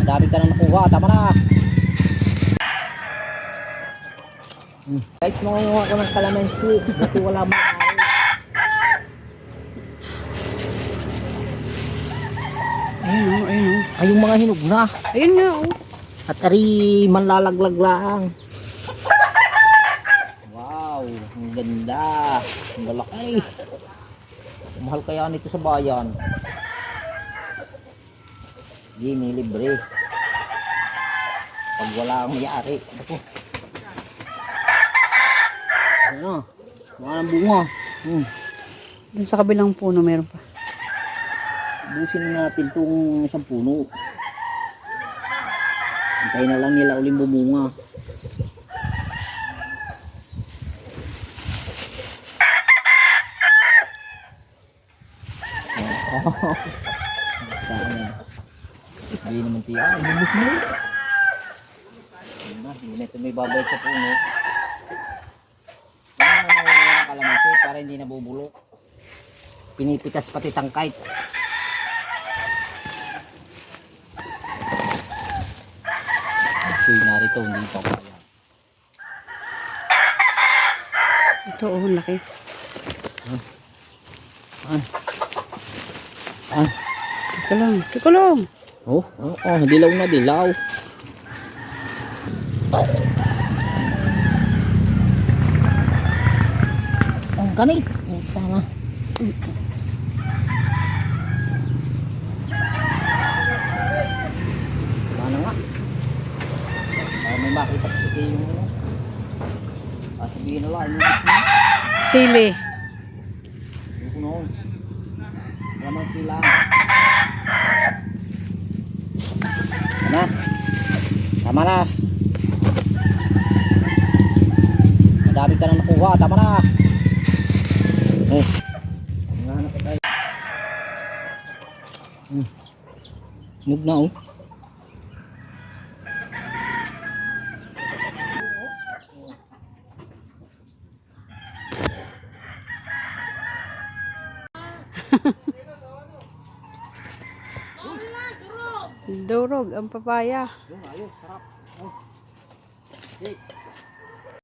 Madami ka nang nakuha. Tama na. Guys, mangunguha ko ng kalamansi. Kasi wala mo ari. Ayun o, ayun o. Ay, yung mga hinog na. Ayun nga o. At ari manlalaglag lang. Wow, ang ganda. Ang lalaki. Mahal kaya nito sa bayan. Hindi libre. Pag wala ang mayari. Ako. Ano? Mga ng bunga. Doon sa kabilang puno meron pa. Busin na natin itong isang puno. Hintayin na lang nila uling bumunga. Hindi naman tiya. Bubus mo. Hindi na ito may babalik sa puno. Ano naman ng kalamansi para hindi nabubulok. Pinipitas pati tangkait. So narito hindi pa kaya. Ito o, laki. Teka lang, teka lang. Oh, dilaw na dilaw. Ang ganit. Sana. Sana nga. May makita kasi kayo yung sabihin na lang yung Sili. yung kunoon. Naman sila. Tama. Tama na. Madami ka nang nakuha. Tama na. Nanganap pa tayo. Move na oh. Durog ang papaya. Yung ayos, sarap. Oh. Okay.